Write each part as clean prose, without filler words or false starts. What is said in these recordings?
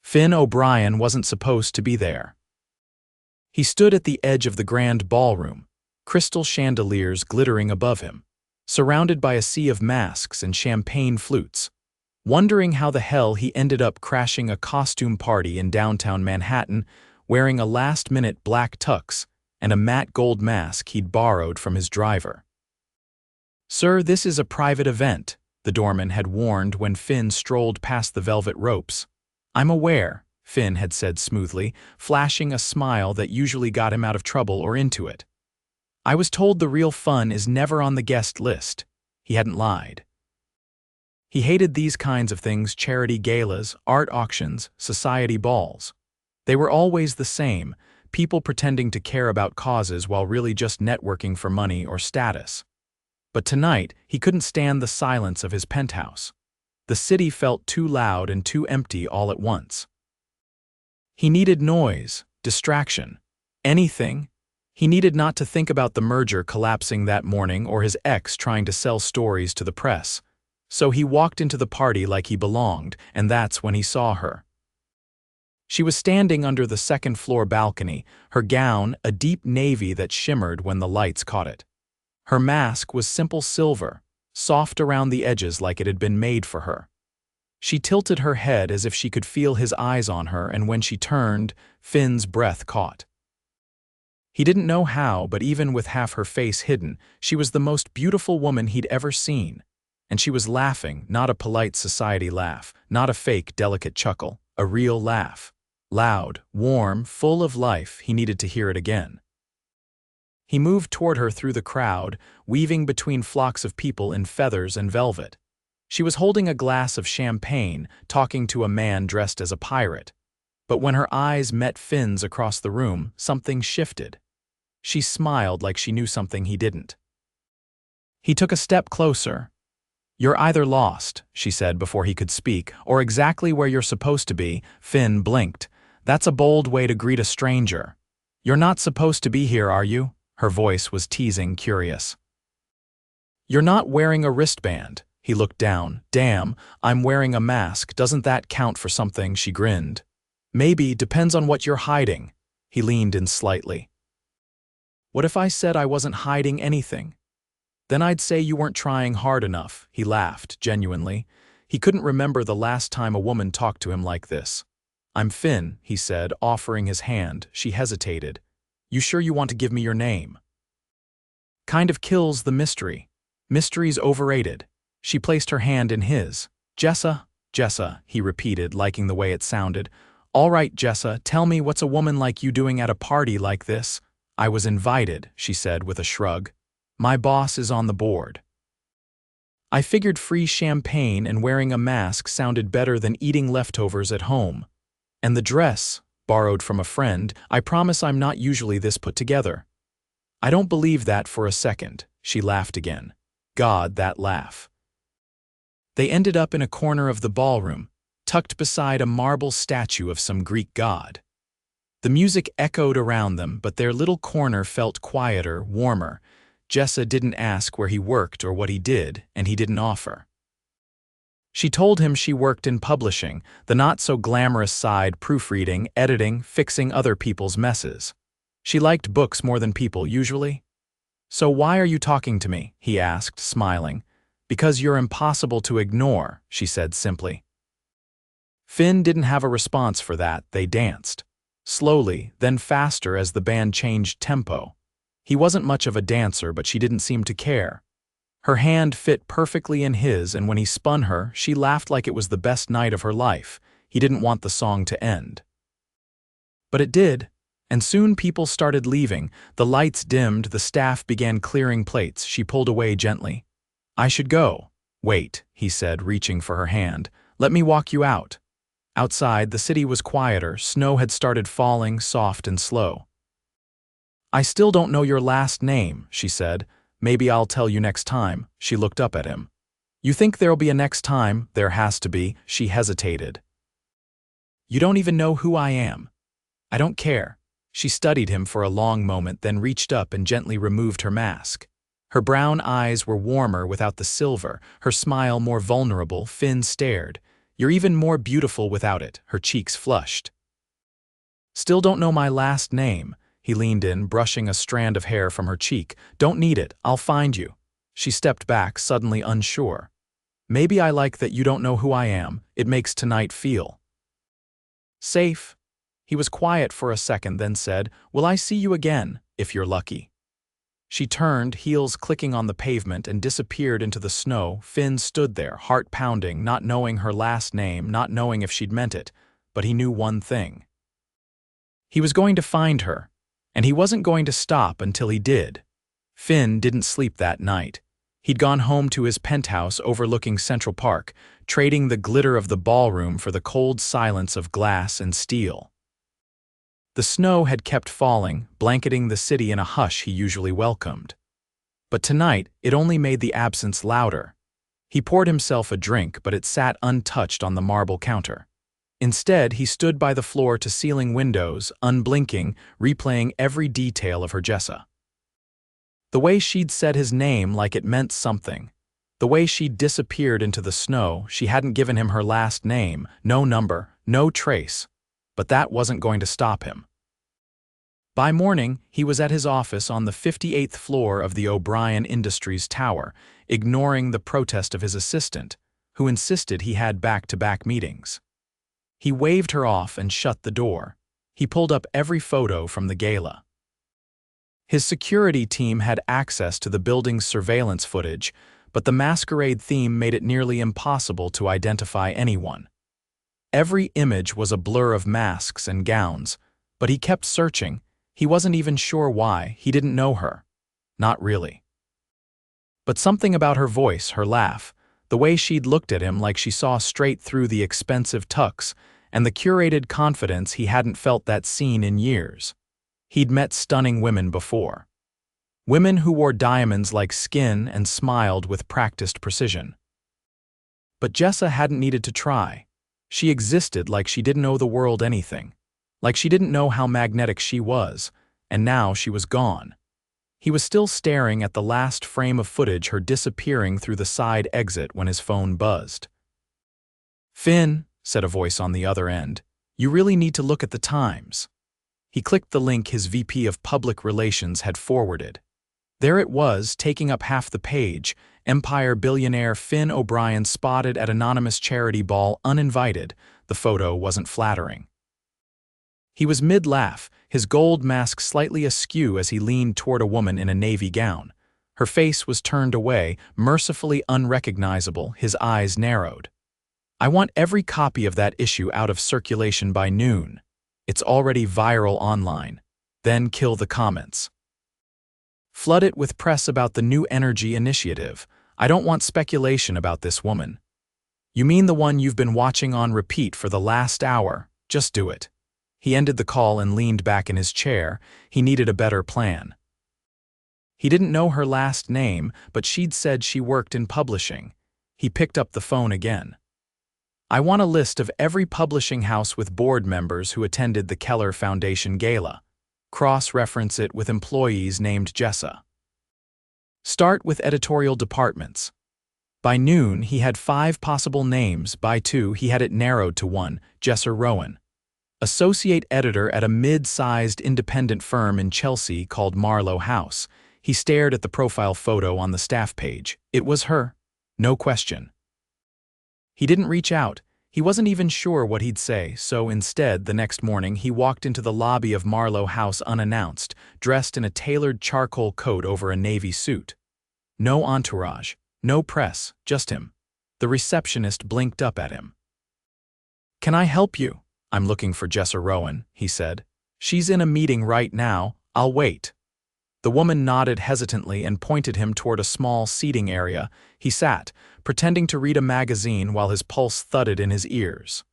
Finn O'Brien wasn't supposed to be there. He stood at the edge of the grand ballroom, crystal chandeliers glittering above him, surrounded by a sea of masks and champagne flutes, wondering how the hell he ended up crashing a costume party in downtown Manhattan wearing a last-minute black tux and a matte gold mask he'd borrowed from his driver. "Sir, this is a private event," the doorman had warned when Finn strolled past the velvet ropes. "I'm aware," Finn had said smoothly, flashing a smile that usually got him out of trouble or into it. "I was told the real fun is never on the guest list." He hadn't lied. He hated these kinds of things: charity galas, art auctions, society balls. They were always the same, people pretending to care about causes while really just networking for money or status. But tonight, he couldn't stand the silence of his penthouse. The city felt too loud and too empty all at once. He needed noise, distraction, anything. He needed not to think about the merger collapsing that morning or his ex trying to sell stories to the press. So he walked into the party like he belonged, and that's when he saw her. She was standing under the second-floor balcony, her gown a deep navy that shimmered when the lights caught it. Her mask was simple silver, soft around the edges like it had been made for her. She tilted her head as if she could feel his eyes on her, and when she turned, Finn's breath caught. He didn't know how, but even with half her face hidden, she was the most beautiful woman he'd ever seen. And she was laughing, not a polite society laugh, not a fake, delicate chuckle, a real laugh. Loud, warm, full of life. He needed to hear it again. He moved toward her through the crowd, weaving between flocks of people in feathers and velvet. She was holding a glass of champagne, talking to a man dressed as a pirate. But when her eyes met Finn's across the room, something shifted. She smiled like she knew something he didn't. He took a step closer. "You're either lost," she said before he could speak, "or exactly where you're supposed to be." Finn blinked. "That's a bold way to greet a stranger. You're not supposed to be here, are you?" Her voice was teasing, curious. "You're not wearing a wristband." He looked down. "Damn, I'm wearing a mask. Doesn't that count for something?" She grinned. "Maybe, depends on what you're hiding." He leaned in slightly. "What if I said I wasn't hiding anything? Then I'd say you weren't trying hard enough." He laughed, genuinely. He couldn't remember the last time a woman talked to him like this. "I'm Finn," he said, offering his hand. She hesitated. "You sure you want to give me your name?" "Kind of kills the mystery. Mystery's overrated." She placed her hand in his. "Jessa, Jessa," he repeated, liking the way it sounded. "All right, Jessa, tell me, what's a woman like you doing at a party like this?" "I was invited," she said with a shrug. "My boss is on the board." "I figured free champagne and wearing a mask sounded better than eating leftovers at home. And the dress, borrowed from a friend. I promise I'm not usually this put together." "I don't believe that for a second." She laughed again. God, that laugh. They ended up in a corner of the ballroom, tucked beside a marble statue of some Greek god. The music echoed around them, but their little corner felt quieter, warmer. Jessa didn't ask where he worked or what he did, and he didn't offer. She told him she worked in publishing, the not-so-glamorous side: proofreading, editing, fixing other people's messes. She liked books more than people, usually. "So why are you talking to me?" he asked, smiling. "Because you're impossible to ignore," she said simply. Finn didn't have a response for that. They danced. Slowly, then faster as the band changed tempo. He wasn't much of a dancer, but she didn't seem to care. Her hand fit perfectly in his, and when he spun her, she laughed like it was the best night of her life. He didn't want the song to end. But it did, and soon people started leaving. The lights dimmed, the staff began clearing plates. She pulled away gently. "I should go." "Wait," he said, reaching for her hand. "Let me walk you out." Outside, the city was quieter. Snow had started falling, soft and slow. "I still don't know your last name," she said. "Maybe I'll tell you next time." She looked up at him. "You think there'll be a next time?" "There has to be." She hesitated. "You don't even know who I am." "I don't care." She studied him for a long moment, then reached up and gently removed her mask. Her brown eyes were warmer without the silver, her smile more vulnerable. Finn stared. You're even more beautiful without it, her cheeks flushed. Still don't know my last name, he leaned in, brushing a strand of hair from her cheek. Don't need it, I'll find you. She stepped back, suddenly unsure. Maybe I like that you don't know who I am, it makes tonight feel safe. He was quiet for a second, then said, Will I see you again, if you're lucky? She turned, heels clicking on the pavement, and disappeared into the snow. Finn stood there, heart pounding, not knowing her last name, not knowing if she'd meant it, but he knew one thing. He was going to find her, and he wasn't going to stop until he did. Finn didn't sleep that night. He'd gone home to his penthouse overlooking Central Park, trading the glitter of the ballroom for the cold silence of glass and steel. The snow had kept falling, blanketing the city in a hush he usually welcomed. But tonight, it only made the absence louder. He poured himself a drink, but it sat untouched on the marble counter. Instead, he stood by the floor-to-ceiling windows, unblinking, replaying every detail of her Jessa. The way she'd said his name like it meant something. The way she'd disappeared into the snow, she hadn't given him her last name, no number, no trace. But that wasn't going to stop him. By morning, he was at his office on the 58th floor of the O'Brien Industries Tower, ignoring the protest of his assistant, who insisted he had back-to-back meetings. He waved her off and shut the door. He pulled up every photo from the gala. His security team had access to the building's surveillance footage, but the masquerade theme made it nearly impossible to identify anyone. Every image was a blur of masks and gowns, but he kept searching. He wasn't even sure why. He didn't know her. Not really. But something about her voice, her laugh, the way she'd looked at him like she saw straight through the expensive tux, and the curated confidence he hadn't felt that seen in years. He'd met stunning women before. Women who wore diamonds like skin and smiled with practiced precision. But Jessa hadn't needed to try. She existed like she didn't owe the world anything, like she didn't know how magnetic she was, and now she was gone. He was still staring at the last frame of footage, her disappearing through the side exit when his phone buzzed. Finn, said a voice on the other end, you really need to look at the Times. He clicked the link his VP of Public Relations had forwarded. There it was, taking up half the page, Empire billionaire Finn O'Brien spotted at anonymous charity ball uninvited. The photo wasn't flattering. He was mid-laugh, his gold mask slightly askew as he leaned toward a woman in a navy gown. Her face was turned away, mercifully unrecognizable, his eyes narrowed. I want every copy of that issue out of circulation by noon. It's already viral online. Then kill the comments. Flood it with press about the new energy initiative. I don't want speculation about this woman. You mean the one you've been watching on repeat for the last hour? Just do it. He ended the call and leaned back in his chair. He needed a better plan. He didn't know her last name, but she'd said she worked in publishing. He picked up the phone again. I want a list of every publishing house with board members who attended the Keller Foundation Gala. Cross-reference it with employees named Jessa. Start with editorial departments. By noon, he had 5 possible names. By 2, he had it narrowed to 1, Jessa Rowan. Associate editor at a mid-sized independent firm in Chelsea called Marlowe House. He stared at the profile photo on the staff page. It was her. No question. He didn't reach out. He wasn't even sure what he'd say, so instead, the next morning, he walked into the lobby of Marlowe House unannounced, dressed in a tailored charcoal coat over a navy suit. No entourage, no press, just him. The receptionist blinked up at him. Can I help you? I'm looking for Jessa Rowan, he said. She's in a meeting right now. I'll wait. The woman nodded hesitantly and pointed him toward a small seating area. He sat, pretending to read a magazine while his pulse thudded in his ears.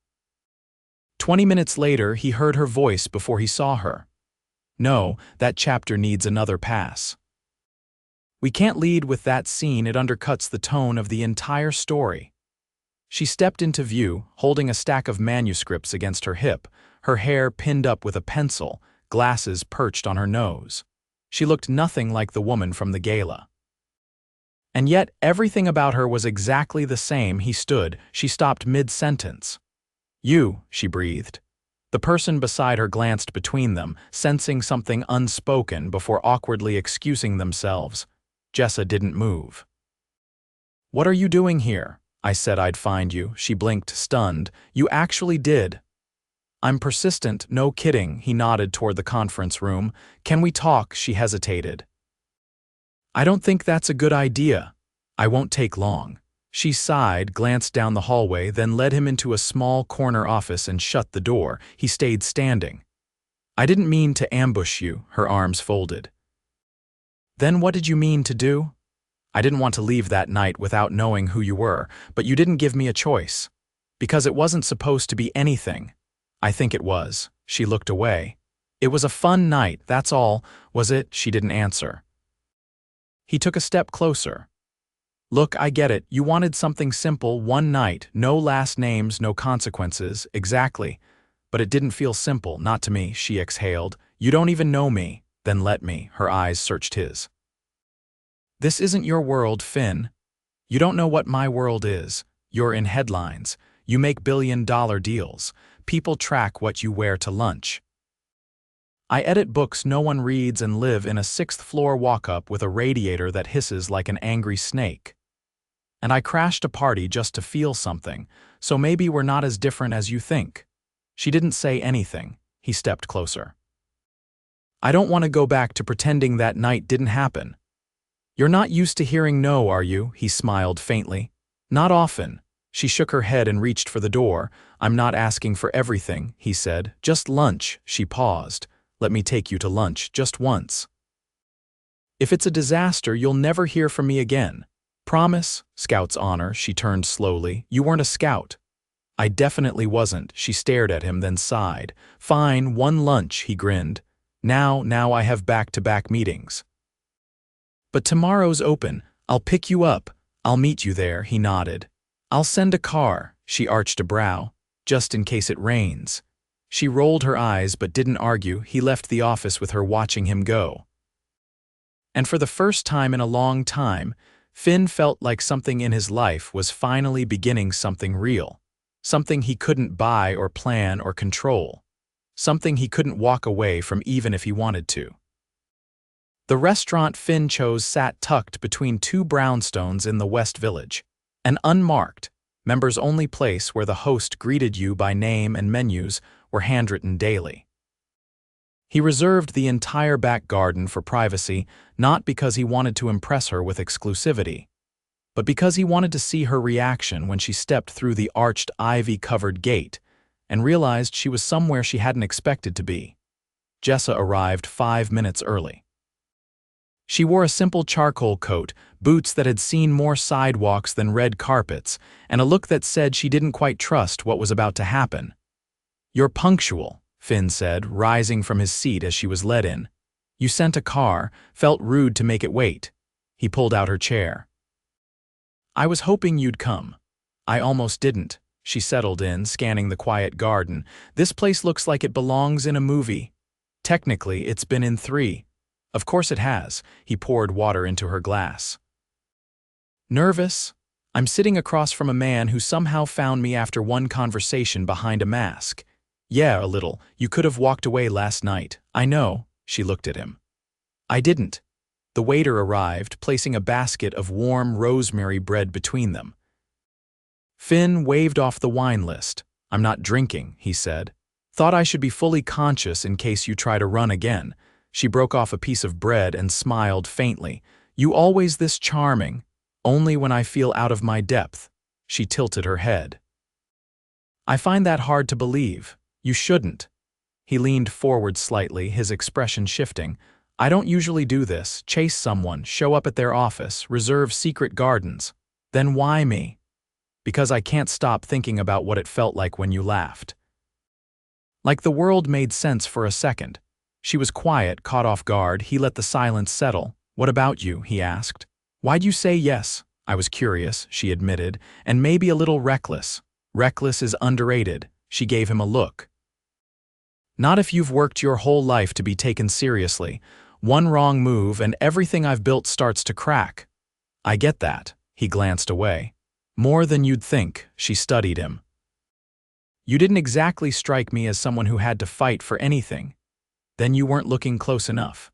20 minutes later, he heard her voice before he saw her. No, that chapter needs another pass. We can't lead with that scene. It undercuts the tone of the entire story. She stepped into view, holding a stack of manuscripts against her hip, her hair pinned up with a pencil, glasses perched on her nose. She looked nothing like the woman from the gala. And yet everything about her was exactly the same. He stood. She stopped mid-sentence. "You," she breathed. The person beside her glanced between them, sensing something unspoken before awkwardly excusing themselves. Jessa didn't move. "What are you doing here?" I said I'd find you. She blinked, stunned. "You actually did." "I'm persistent, no kidding," he nodded toward the conference room. "Can we talk?" She hesitated. "I don't think that's a good idea." "I won't take long." She sighed, glanced down the hallway, then led him into a small corner office and shut the door. He stayed standing. "I didn't mean to ambush you," her arms folded. "Then what did you mean to do?" "I didn't want to leave that night without knowing who you were, but you didn't give me a choice. Because it wasn't supposed to be anything." "I think it was." She looked away. "It was a fun night, that's all." "Was it?" She didn't answer. He took a step closer. "Look, I get it. You wanted something simple, one night, no last names, no consequences." "Exactly. But it didn't feel simple, not to me," she exhaled. "You don't even know me." "Then let me." Her eyes searched his. "This isn't your world, Finn. You don't know what my world is. You're in headlines. You make billion-dollar deals. People track what you wear to lunch. I edit books no one reads and live in a sixth-floor walk-up with a radiator that hisses like an angry snake. And I crashed a party just to feel something, so maybe we're not as different as you think." She didn't say anything. He stepped closer. "I don't want to go back to pretending that night didn't happen." "You're not used to hearing no, are you?" He smiled faintly. "Not often." She shook her head and reached for the door. "I'm not asking for everything," he said. "Just lunch." She paused. "Let me take you to lunch, just once. If it's a disaster, you'll never hear from me again. Promise?" "Scout's honor." She turned slowly. "You weren't a scout." "I definitely wasn't." She stared at him, then sighed. "Fine, one lunch," he grinned. Now I have back-to-back meetings." "But tomorrow's open. I'll pick you up. I'll meet you there," he nodded. "I'll send a car." She arched a brow. "Just in case it rains." She rolled her eyes but didn't argue. He left the office with her watching him go. And for the first time in a long time, Finn felt like something in his life was finally beginning something real. Something he couldn't buy or plan or control. Something he couldn't walk away from even if he wanted to. The restaurant Finn chose sat tucked between two brownstones in the West Village. An unmarked, members-only place where the host greeted you by name and menus were handwritten daily. He reserved the entire back garden for privacy, not because he wanted to impress her with exclusivity, but because he wanted to see her reaction when she stepped through the arched ivy-covered gate and realized she was somewhere she hadn't expected to be. Jessa arrived 5 minutes early. She wore a simple charcoal coat, boots that had seen more sidewalks than red carpets, and a look that said she didn't quite trust what was about to happen. "You're punctual," Finn said, rising from his seat as she was led in. "You sent a car, felt rude to make it wait." He pulled out her chair. "I was hoping you'd come." "I almost didn't." She settled in, scanning the quiet garden. "This place looks like it belongs in a movie. Technically, it's been in 3. "Of course it has." He poured water into her glass. "Nervous? I'm sitting across from a man who somehow found me after one conversation behind a mask." "Yeah, a little. You could have walked away last night." "I know." She looked at him. "I didn't." The waiter arrived, placing a basket of warm rosemary bread between them. Finn waved off the wine list. "I'm not drinking," he said. "Thought I should be fully conscious in case you try to run again." She broke off a piece of bread and smiled faintly. "You always this charming. Only when I feel out of my depth." She tilted her head. "I find that hard to believe. You shouldn't." He leaned forward slightly, his expression shifting. "I don't usually do this, chase someone, show up at their office, reserve secret gardens. Then why me?" "Because I can't stop thinking about what it felt like when you laughed." Like the world made sense for a second. She was quiet, caught off guard. He let the silence settle. "What about you?" he asked. "Why'd you say yes?" "I was curious," she admitted, "and maybe a little reckless." "Reckless is underrated." She gave him a look. "Not if you've worked your whole life to be taken seriously. One wrong move and everything I've built starts to crack." I get that. He glanced away. More than you'd think, she studied him. You didn't exactly strike me as someone who had to fight for anything. Then you weren't looking close enough.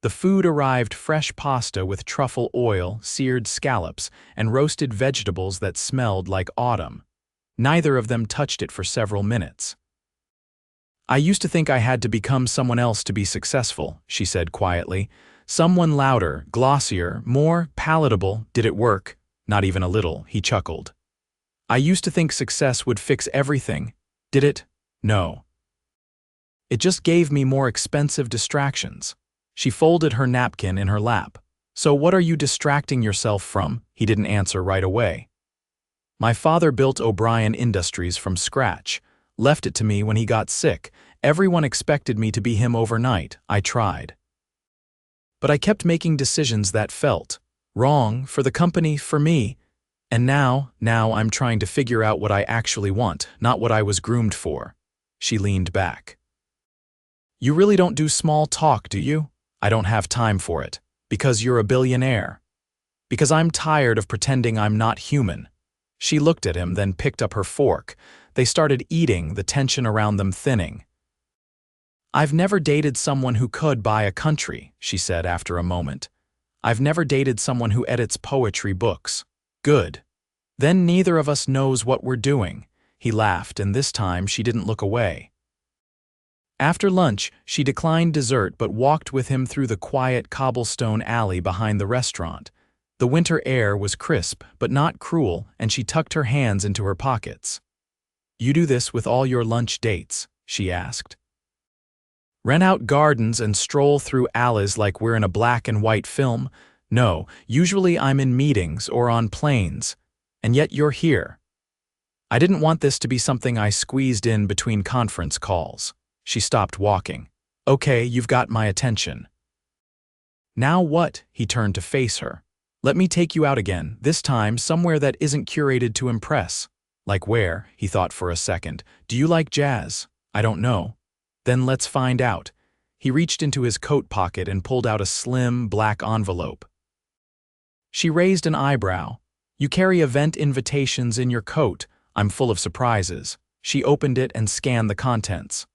The food arrived: fresh pasta with truffle oil, seared scallops, and roasted vegetables that smelled like autumn. Neither of them touched it for several minutes. I used to think I had to become someone else to be successful, she said quietly. Someone louder, glossier, more palatable. Did it work? Not even a little, he chuckled. I used to think success would fix everything. Did it? No. It just gave me more expensive distractions. She folded her napkin in her lap. So what are you distracting yourself from? He didn't answer right away. My father built O'Brien Industries from scratch, left it to me when he got sick. Everyone expected me to be him overnight. I tried. But I kept making decisions that felt wrong for the company, for me. And now I'm trying to figure out what I actually want, not what I was groomed for. She leaned back. You really don't do small talk, do you? I don't have time for it. Because you're a billionaire. Because I'm tired of pretending I'm not human. She looked at him, then picked up her fork. They started eating, the tension around them thinning. I've never dated someone who could buy a country, she said after a moment. I've never dated someone who edits poetry books. Good. Then neither of us knows what we're doing. He laughed, and this time she didn't look away. After lunch, she declined dessert but walked with him through the quiet cobblestone alley behind the restaurant. The winter air was crisp but not cruel, and she tucked her hands into her pockets. You do this with all your lunch dates? She asked. Rent out gardens and stroll through alleys like we're in a black and white film? No, usually I'm in meetings or on planes. And yet you're here. I didn't want this to be something I squeezed in between conference calls. She stopped walking. Okay, you've got my attention. Now what? He turned to face her. Let me take you out again, this time somewhere that isn't curated to impress. Like where? He thought for a second. Do you like jazz? I don't know. Then let's find out. He reached into his coat pocket and pulled out a slim, black envelope. She raised an eyebrow. You carry event invitations in your coat. I'm full of surprises. She opened it and scanned the contents.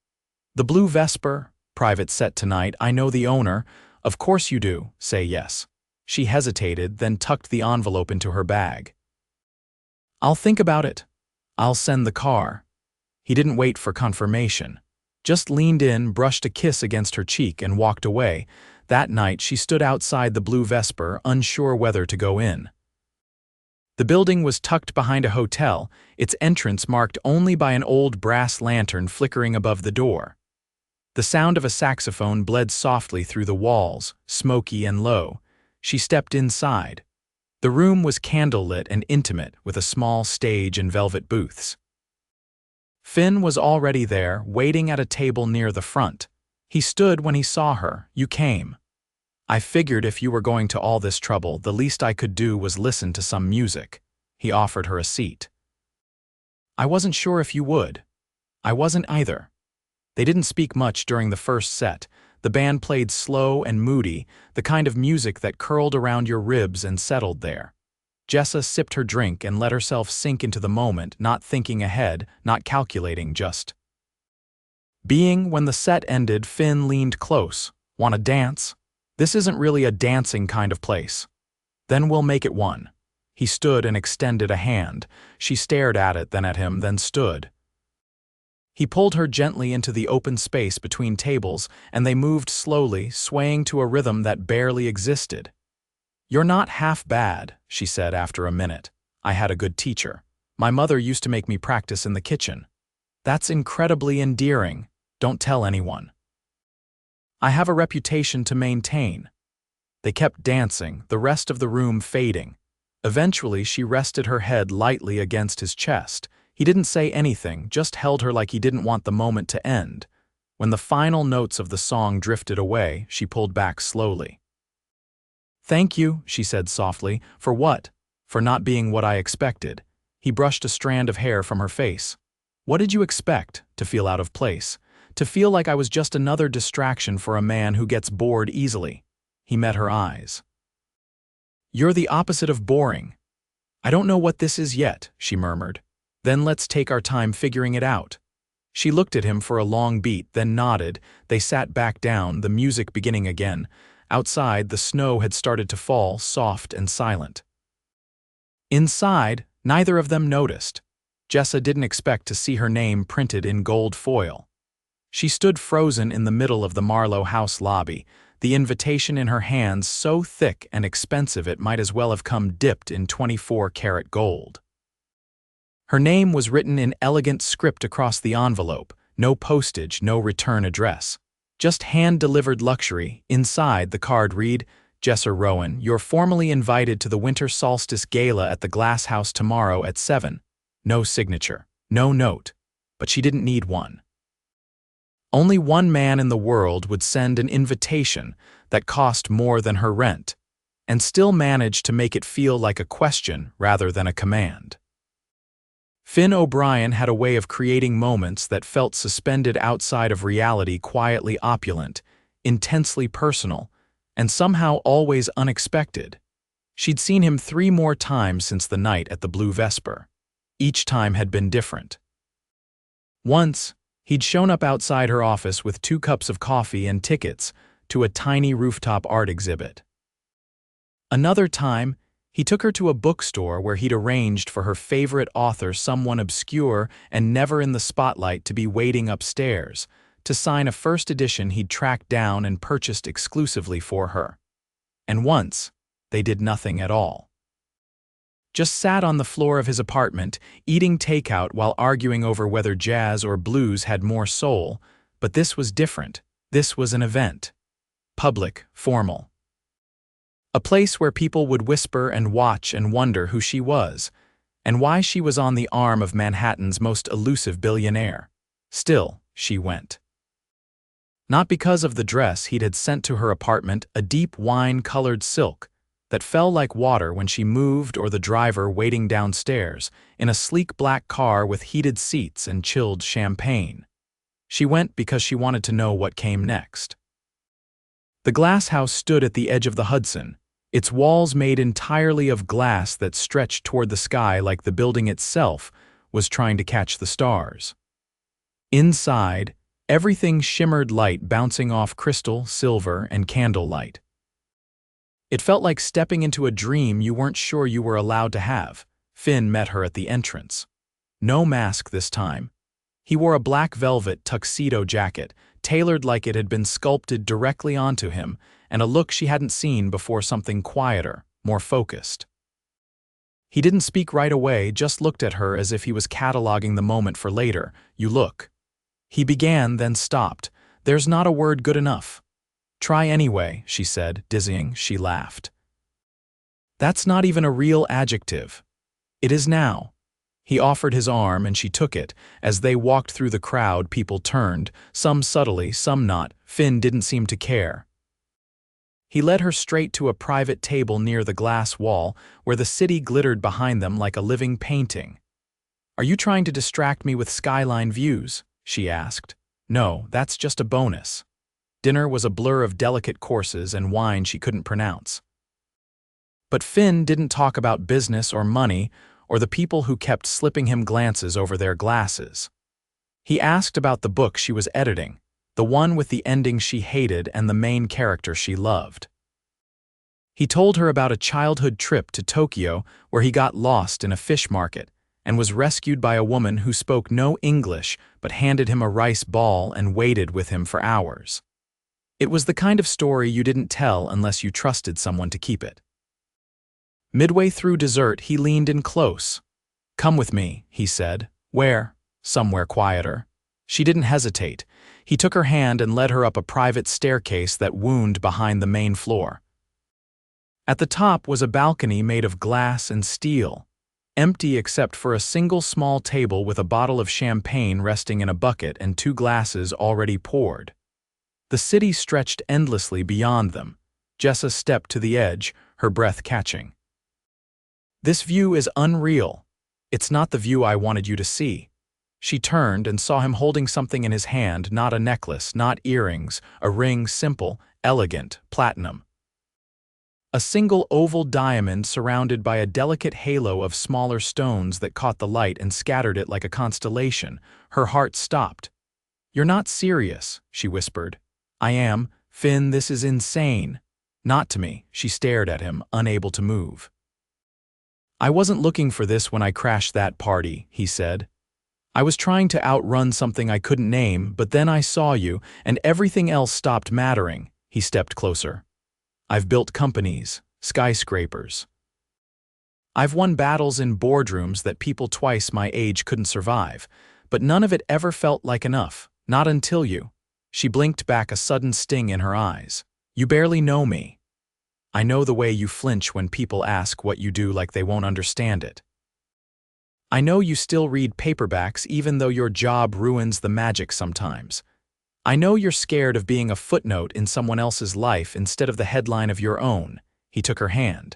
The Blue Vesper, private set tonight. I know the owner. Of course you do. Say yes. She hesitated, then tucked the envelope into her bag. I'll think about it. I'll send the car. He didn't wait for confirmation. Just leaned in, brushed a kiss against her cheek, and walked away. That night she stood outside the Blue Vesper, unsure whether to go in. The building was tucked behind a hotel, its entrance marked only by an old brass lantern flickering above the door. The sound of a saxophone bled softly through the walls, smoky and low. She stepped inside. The room was candlelit and intimate, with a small stage and velvet booths. Finn was already there, waiting at a table near the front. He stood when he saw her. You came. I figured if you were going to all this trouble, the least I could do was listen to some music. He offered her a seat. I wasn't sure if you would. I wasn't either. They didn't speak much during the first set. The band played slow and moody, the kind of music that curled around your ribs and settled there. Jessa sipped her drink and let herself sink into the moment, not thinking ahead, not calculating, just being. When the set ended, Finn leaned close. Want to dance? This isn't really a dancing kind of place. Then we'll make it one. He stood and extended a hand. She stared at it, then at him, then stood. He pulled her gently into the open space between tables, and they moved slowly, swaying to a rhythm that barely existed. You're not half bad, she said after a minute. I had a good teacher. My mother used to make me practice in the kitchen. That's incredibly endearing. Don't tell anyone. I have a reputation to maintain. They kept dancing, the rest of the room fading. Eventually, she rested her head lightly against his chest. He didn't say anything, just held her like he didn't want the moment to end. When the final notes of the song drifted away, she pulled back slowly. Thank you, she said softly. For what? For not being what I expected. He brushed a strand of hair from her face. What did you expect? To feel out of place? To feel like I was just another distraction for a man who gets bored easily? He met her eyes. You're the opposite of boring. I don't know what this is yet, she murmured. Then let's take our time figuring it out. She looked at him for a long beat, then nodded. They sat back down, the music beginning again. Outside, the snow had started to fall, soft and silent. Inside, neither of them noticed. Jessa didn't expect to see her name printed in gold foil. She stood frozen in the middle of the Marlowe house lobby, the invitation in her hands so thick and expensive it might as well have come dipped in 24-karat gold. Her name was written in elegant script across the envelope, no postage, no return address. Just hand-delivered luxury. Inside, the card read, Jessa Rowan, you're formally invited to the Winter Solstice Gala at the Glass House tomorrow at 7. No signature, no note, but she didn't need one. Only one man in the world would send an invitation that cost more than her rent, and still manage to make it feel like a question rather than a command. Finn O'Brien had a way of creating moments that felt suspended outside of reality, quietly opulent, intensely personal, and somehow always unexpected. She'd seen him 3 more times since the night at the Blue Vesper. Each time had been different. Once, he'd shown up outside her office with 2 cups of coffee and tickets to a tiny rooftop art exhibit. Another time, he took her to a bookstore where he'd arranged for her favorite author, someone obscure and never in the spotlight, to be waiting upstairs to sign a first edition he'd tracked down and purchased exclusively for her. And once, they did nothing at all. Just sat on the floor of his apartment, eating takeout while arguing over whether jazz or blues had more soul, but this was different. This was an event. Public, formal. A place where people would whisper and watch and wonder who she was, and why she was on the arm of Manhattan's most elusive billionaire. Still, she went. Not because of the dress he'd had sent to her apartment, a deep wine-colored silk that fell like water when she moved, or the driver waiting downstairs in a sleek black car with heated seats and chilled champagne. She went because she wanted to know what came next. The glass house stood at the edge of the Hudson, its walls made entirely of glass that stretched toward the sky like the building itself was trying to catch the stars. Inside, everything shimmered light bouncing off crystal, silver, and candlelight. It felt like stepping into a dream you weren't sure you were allowed to have. Finn met her at the entrance. No mask this time. He wore a black velvet tuxedo jacket, tailored like it had been sculpted directly onto him, and a look she hadn't seen before, something quieter, more focused. He didn't speak right away, just looked at her as if he was cataloging the moment for later. You look. He began, then stopped. There's not a word good enough. Try anyway, she said, dizzying. She laughed. That's not even a real adjective. It is now. He offered his arm and she took it. As they walked through the crowd, people turned, some subtly, some not. Finn didn't seem to care. He led her straight to a private table near the glass wall, where the city glittered behind them like a living painting. Are you trying to distract me with skyline views? She asked. No, that's just a bonus. Dinner was a blur of delicate courses and wine she couldn't pronounce. But Finn didn't talk about business or money or the people who kept slipping him glances over their glasses. He asked about the book she was editing, the one with the ending she hated and the main character she loved. He told her about a childhood trip to Tokyo where he got lost in a fish market and was rescued by a woman who spoke no English but handed him a rice ball and waited with him for hours. It was the kind of story you didn't tell unless you trusted someone to keep it. Midway through dessert, he leaned in close. Come with me, he said. Where? Somewhere quieter. She didn't hesitate. He took her hand and led her up a private staircase that wound behind the main floor. At the top was a balcony made of glass and steel, empty except for a single small table with a bottle of champagne resting in a bucket and 2 glasses already poured. The city stretched endlessly beyond them. Jessa stepped to the edge, her breath catching. This view is unreal. It's not the view I wanted you to see. She turned and saw him holding something in his hand, not a necklace, not earrings, a ring, simple, elegant, platinum. A single oval diamond surrounded by a delicate halo of smaller stones that caught the light and scattered it like a constellation. Her heart stopped. "You're not serious," she whispered. "I am. Finn, this is insane." "Not to me." She stared at him, unable to move. "I wasn't looking for this when I crashed that party," he said. "I was trying to outrun something I couldn't name, but then I saw you, and everything else stopped mattering." He stepped closer. "I've built companies, skyscrapers. I've won battles in boardrooms that people twice my age couldn't survive, but none of it ever felt like enough, not until you." She blinked back, a sudden sting in her eyes. "You barely know me. I know the way you flinch when people ask what you do like they won't understand it. I know you still read paperbacks even though your job ruins the magic sometimes. I know you're scared of being a footnote in someone else's life instead of the headline of your own." He took her hand.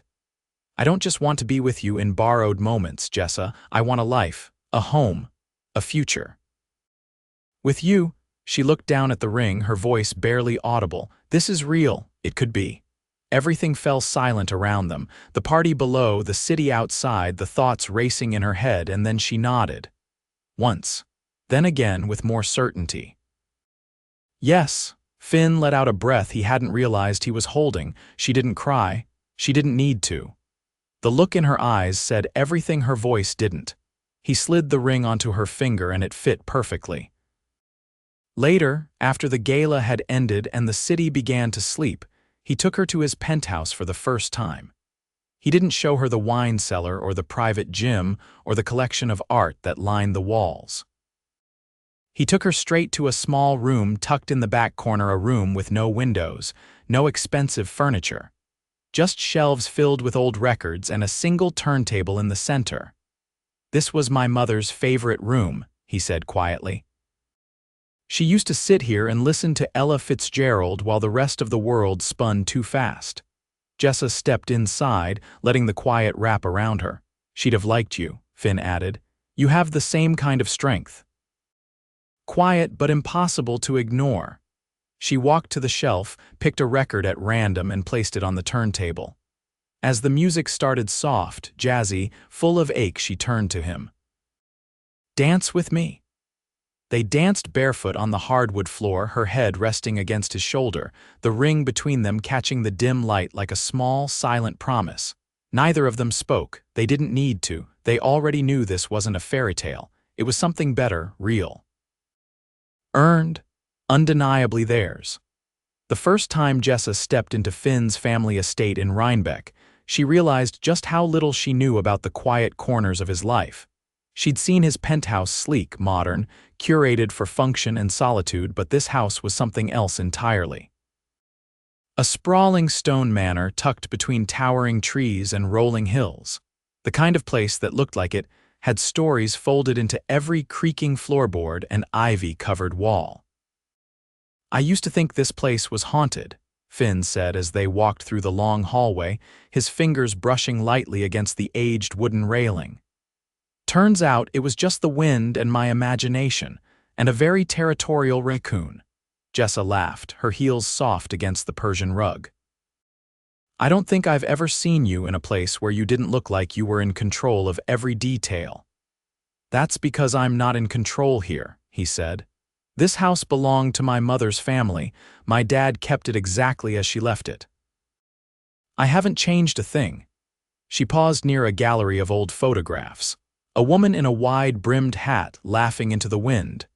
"I don't just want to be with you in borrowed moments, Jessa. I want a life, a home, a future. With you." She looked down at the ring, her voice barely audible. "This is real. It could be." Everything fell silent around them, the party below, the city outside, the thoughts racing in her head, and then she nodded. Once. Then again, with more certainty. "Yes." Finn let out a breath he hadn't realized he was holding. She didn't cry. She didn't need to. The look in her eyes said everything her voice didn't. He slid the ring onto her finger and it fit perfectly. Later, after the gala had ended and the city began to sleep, he took her to his penthouse for the first time. He didn't show her the wine cellar or the private gym or the collection of art that lined the walls. He took her straight to a small room tucked in the back corner, a room with no windows, no expensive furniture. Just shelves filled with old records and a single turntable in the center. "This was my mother's favorite room," he said quietly. "She used to sit here and listen to Ella Fitzgerald while the rest of the world spun too fast." Jessa stepped inside, letting the quiet wrap around her. "She'd have liked you," Finn added. "You have the same kind of strength. Quiet but impossible to ignore." She walked to the shelf, picked a record at random and placed it on the turntable. As the music started soft, jazzy, full of ache, she turned to him. "Dance with me." They danced barefoot on the hardwood floor, her head resting against his shoulder, the ring between them catching the dim light like a small, silent promise. Neither of them spoke. They didn't need to. They already knew this wasn't a fairy tale. It was something better, real. Earned, undeniably theirs. The first time Jessa stepped into Finn's family estate in Rhinebeck, she realized just how little she knew about the quiet corners of his life. She'd seen his penthouse, sleek, modern, curated for function and solitude, but this house was something else entirely. A sprawling stone manor tucked between towering trees and rolling hills. The kind of place that looked like it had stories folded into every creaking floorboard and ivy-covered wall. "I used to think this place was haunted," Finn said as they walked through the long hallway, his fingers brushing lightly against the aged wooden railing. "Turns out it was just the wind and my imagination, and a very territorial raccoon." Jessa laughed, her heels soft against the Persian rug. "I don't think I've ever seen you in a place where you didn't look like you were in control of every detail." "That's because I'm not in control here," he said. "This house belonged to my mother's family. My dad kept it exactly as she left it. I haven't changed a thing." She paused near a gallery of old photographs. A woman in a wide-brimmed hat laughing into the wind.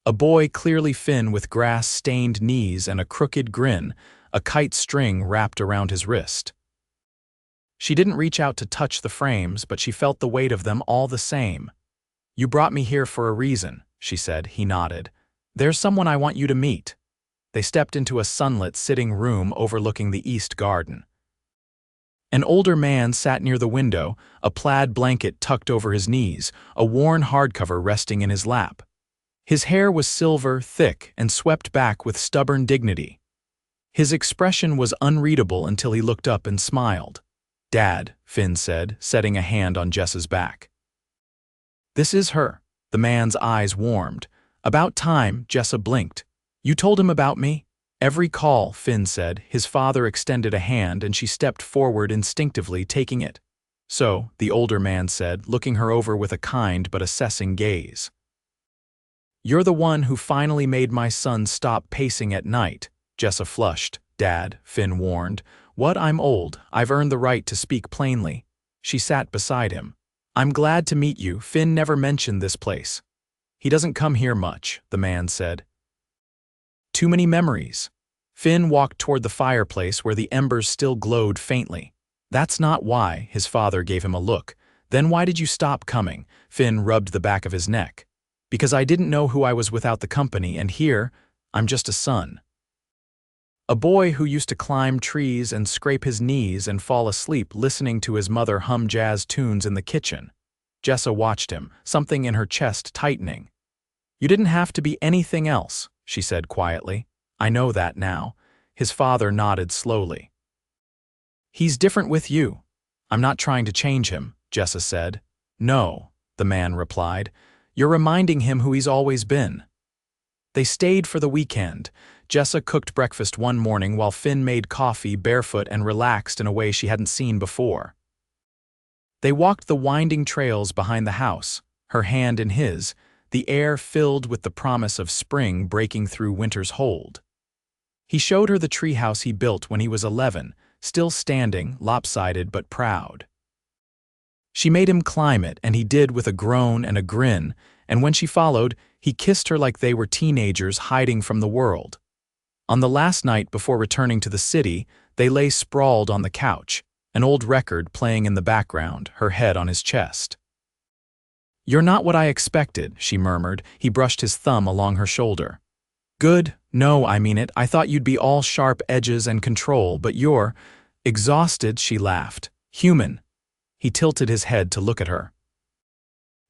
A boy clearly Finn with grass-stained knees and a crooked grin, a kite string wrapped around his wrist. She didn't reach out to touch the frames, but she felt the weight of them all the same. "You brought me here for a reason," she said. He nodded. "There's someone I want you to meet." They stepped into a sunlit sitting room overlooking the east garden. An older man sat near the window, a plaid blanket tucked over his knees, a worn hardcover resting in his lap. His hair was silver, thick, and swept back with stubborn dignity. His expression was unreadable until he looked up and smiled. "Dad," Finn said, setting a hand on Jessa's back. "This is her." The man's eyes warmed. "About time," Jessa blinked. "You told him about me?" Every call, Finn said. His father extended a hand and she stepped forward instinctively, taking it. So, the older man said, looking her over with a kind but assessing gaze. You're the one who finally made my son stop pacing at night. Jessa flushed. Dad, Finn warned. What? I'm old. I've earned the right to speak plainly. She sat beside him. I'm glad to meet you. Finn never mentioned this place. He doesn't come here much, the man said. Too many memories. Finn walked toward the fireplace where the embers still glowed faintly. That's not why, his father gave him a look. Then why did you stop coming? Finn rubbed the back of his neck. Because I didn't know who I was without the company, and here, I'm just a son. A boy who used to climb trees and scrape his knees and fall asleep listening to his mother hum jazz tunes in the kitchen. Jessa watched him, something in her chest tightening. You didn't have to be anything else, she said quietly. I know that now. His father nodded slowly. He's different with you. I'm not trying to change him, Jessa said. No, the man replied. You're reminding him who he's always been. They stayed for the weekend. Jessa cooked breakfast one morning while Finn made coffee barefoot and relaxed in a way she hadn't seen before. They walked the winding trails behind the house, her hand in his, the air filled with the promise of spring breaking through winter's hold. He showed her the treehouse he built when he was 11, still standing, lopsided but proud. She made him climb it, and he did with a groan and a grin, and when she followed, he kissed her like they were teenagers hiding from the world. On the last night before returning to the city, they lay sprawled on the couch, an old record playing in the background, her head on his chest. You're not what I expected, she murmured. He brushed his thumb along her shoulder. Good, no, I mean it. I thought you'd be all sharp edges and control, but you're exhausted, she laughed. Human. He tilted his head to look at her.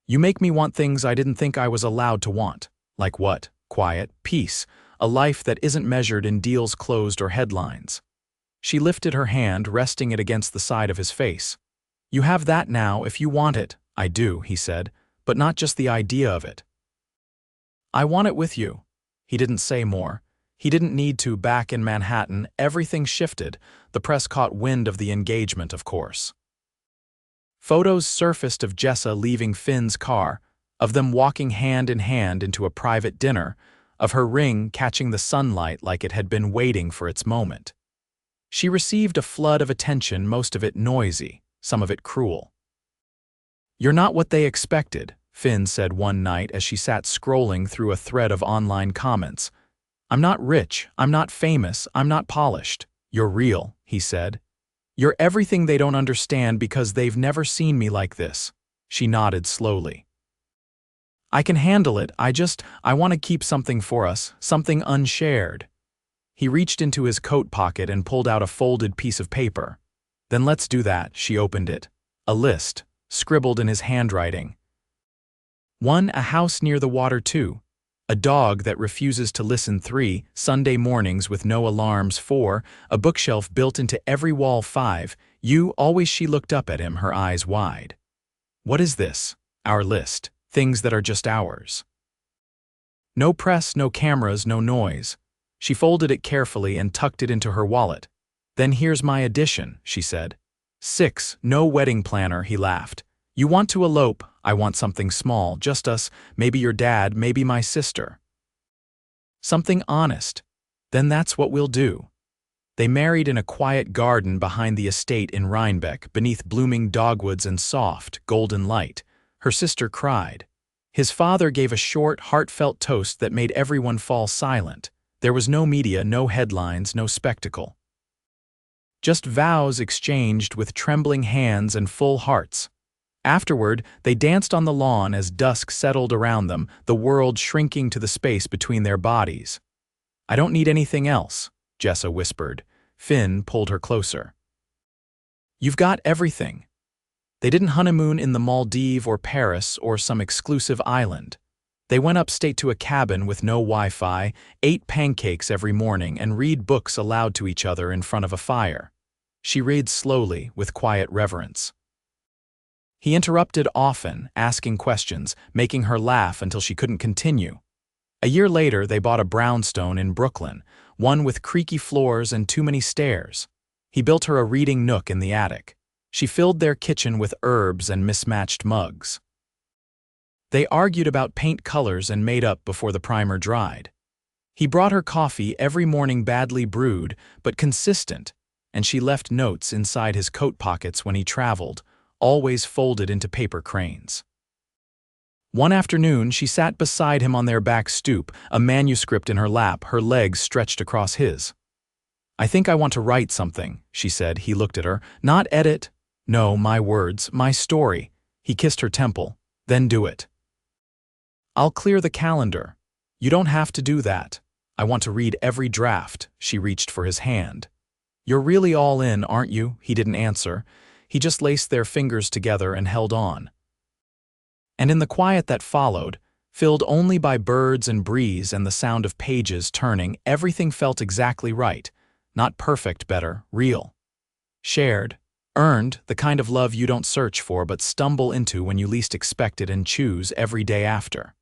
You make me want things I didn't think I was allowed to want. Like what? Quiet, peace, a life that isn't measured in deals closed or headlines. She lifted her hand, resting it against the side of his face. You have that now if you want it. I do, he said, but not just the idea of it. I want it with you. He didn't say more. He didn't need to. Back in Manhattan, everything shifted. The press caught wind of the engagement, of course. Photos surfaced of Jessa leaving Finn's car, of them walking hand in hand into a private dinner, of her ring catching the sunlight like it had been waiting for its moment. She received a flood of attention, most of it noisy, some of it cruel. You're not what they expected, Finn said one night as she sat scrolling through a thread of online comments. I'm not rich, I'm not famous, I'm not polished. You're real, he said. You're everything they don't understand because they've never seen me like this. She nodded slowly. I can handle it, I want to keep something for us, something unshared. He reached into his coat pocket and pulled out a folded piece of paper. Then let's do that, she opened it. A list, scribbled in his handwriting. 1. A house near the water. 2. A dog that refuses to listen. 3. Sunday mornings with no alarms. 4. A bookshelf built into every wall. 5. You, always. She looked up at him, her eyes wide. What is this? Our list. Things that are just ours. No press, no cameras, no noise. She folded it carefully and tucked it into her wallet. Then here's my addition, she said. 6. No wedding planner, he laughed. You want to elope, I want something small, just us, maybe your dad, maybe my sister. Something honest. Then that's what we'll do. They married in a quiet garden behind the estate in Rhinebeck, beneath blooming dogwoods and soft, golden light. Her sister cried. His father gave a short, heartfelt toast that made everyone fall silent. There was no media, no headlines, no spectacle. Just vows exchanged with trembling hands and full hearts. Afterward, they danced on the lawn as dusk settled around them, the world shrinking to the space between their bodies. I don't need anything else, Jessa whispered. Finn pulled her closer. You've got everything. They didn't honeymoon in the Maldives or Paris or some exclusive island. They went upstate to a cabin with no Wi-Fi, ate pancakes every morning, and read books aloud to each other in front of a fire. She read slowly, with quiet reverence. He interrupted often, asking questions, making her laugh until she couldn't continue. A year later, they bought a brownstone in Brooklyn, one with creaky floors and too many stairs. He built her a reading nook in the attic. She filled their kitchen with herbs and mismatched mugs. They argued about paint colors and made up before the primer dried. He brought her coffee every morning, badly brewed, but consistent, and she left notes inside his coat pockets when he traveled, always folded into paper cranes. One afternoon, she sat beside him on their back stoop, a manuscript in her lap, her legs stretched across his. "I think I want to write something," she said. He looked at her. "Not edit. No, my words, my story." He kissed her temple. "Then do it." "I'll clear the calendar." "You don't have to do that. I want to read every draft." She reached for his hand. "You're really all in, aren't you?" He didn't answer. He just laced their fingers together and held on. And in the quiet that followed, filled only by birds and breeze and the sound of pages turning, everything felt exactly right. Not perfect, better, real. Shared, earned, the kind of love you don't search for but stumble into when you least expect it and choose every day after.